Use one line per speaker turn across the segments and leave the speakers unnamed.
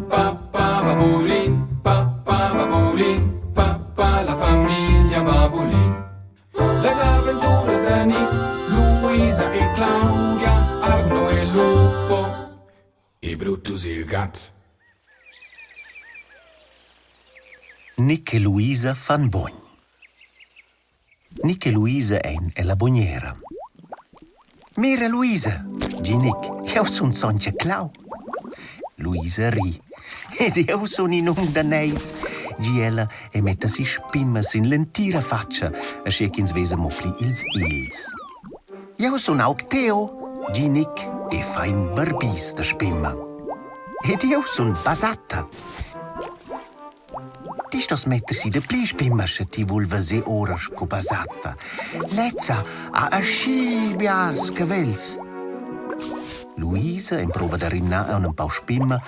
Babulin, papà, la famiglia Babulin. Les avventuras de Nick, Luisa e Claudia, Arno e Lupo, e Brutus il gat.
Nick e Luisa fan bogn. Nick e Luisa ein e la bogniera. Mira Luisa, gi Nick, io son Sonja Clau. Luisa ri. Ed io son in da nei. Gi ella e metta si spimmas in l'entira faccia, a schekins vesa mufli ils. Io son auch Theo, gi Nick, e fa in barbis da spimma. Ed io son Basatta. Ti stos mettersi de pli spimmas se ti vulva se oras co Basatta. Lezza a schi biars cavels. Luisa, in prova da rinna a un pau spimma,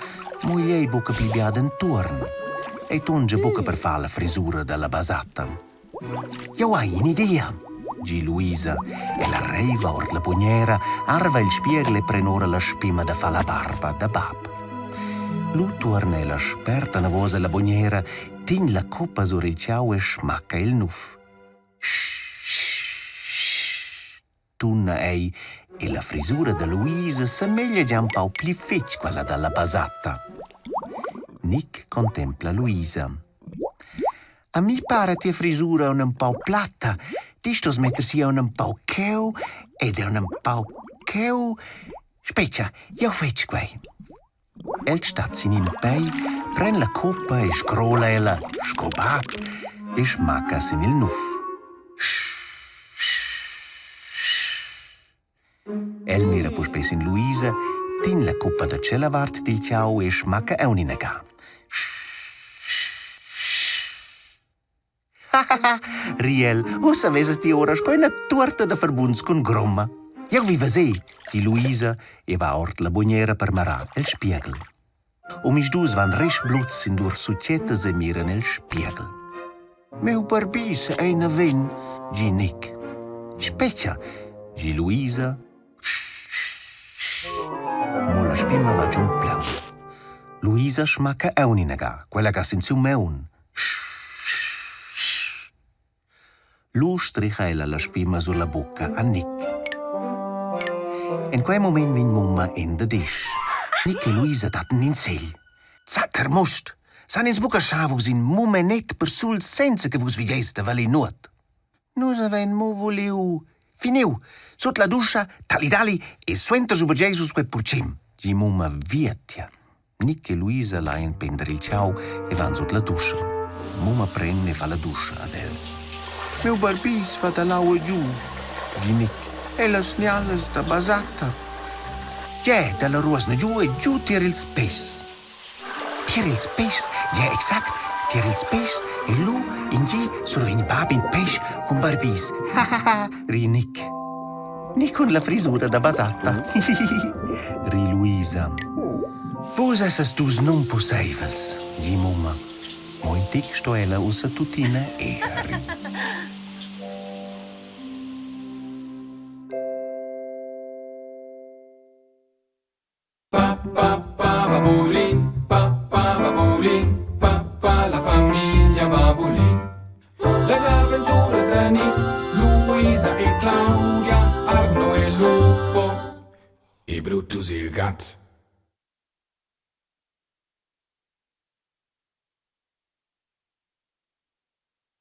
moglie buca pli biada in turn. E tunge buca per fare la frisura della Basatta. Io hai un'idea, gi Luisa, e la reiva ort la pugniera, arva il spiegel e prenora la spimma da fa la barba da bab. Lu torna e la sperta navosa la bugniera, tin la coppa sur il ciao e smacca il nuf. Tunna ei, e la frisura da Luisa semeglia già un po' più fitch quella della Basatta. Nick contempla Luisa. A mi pare tia frisura è un po' platta, ti sto smettersi un po' cheu ed è un po' cheu. Speccia, io faccio quei. El stat in pei, pren la coppa e scrolla ella, scobat, e smacca sin il nuf. El mira pus spes in Luisa, tin la coppa da celavart dil ciao e smacca e un'inaga. Riel, o saveses ti ora sco una torta da verbunds con gromma. Io viva se, di Luisa, e va ort la bugniera per marà il spiegel. Mis dus van resch blutz in dur succettas e mira nel spiegel. Meu barbis è in ven, gi Nick. Speccia, gi Luisa. Mo la spimma va giù un plau. Luisa smacca è un'inaga, quella che senza un meun. Lu stricha ella la spimma sulla bocca a Nick. In quel momento vin mumma in de dish. Nick e Luisa datten in sel. Zacker must. San ins buca schavus in mumme net per sul senza che vus videste vali nuot. Nus aven mu voleu. Finiu. Sot la duscia, talidali e suenter su Jesus quel purcim. Gi mumma vietia. Nick e Luisa laien pender il ciao e van sot la duscia. Mumma prende e fa la duscia ad els. Meu barbis va da lau e giù, gi Nick. E le snialles da Basatta. Già, dalla ruosna giù e giù tira il spes. Tira il spes, già, exact, tira il spes e lu, in gi, surveni bab in pes con barbis. Ri Nick. Nick con la frisura da Basatta. Ri Luisa. Vos esses dus non possibels, gi mumma. Mo in tic sto ella usa tutina e ri.
Papà, la famiglia Babulin. Les avventuras de Nick, Luisa e Claudia, Arno e Lupo, e Brutus il gat.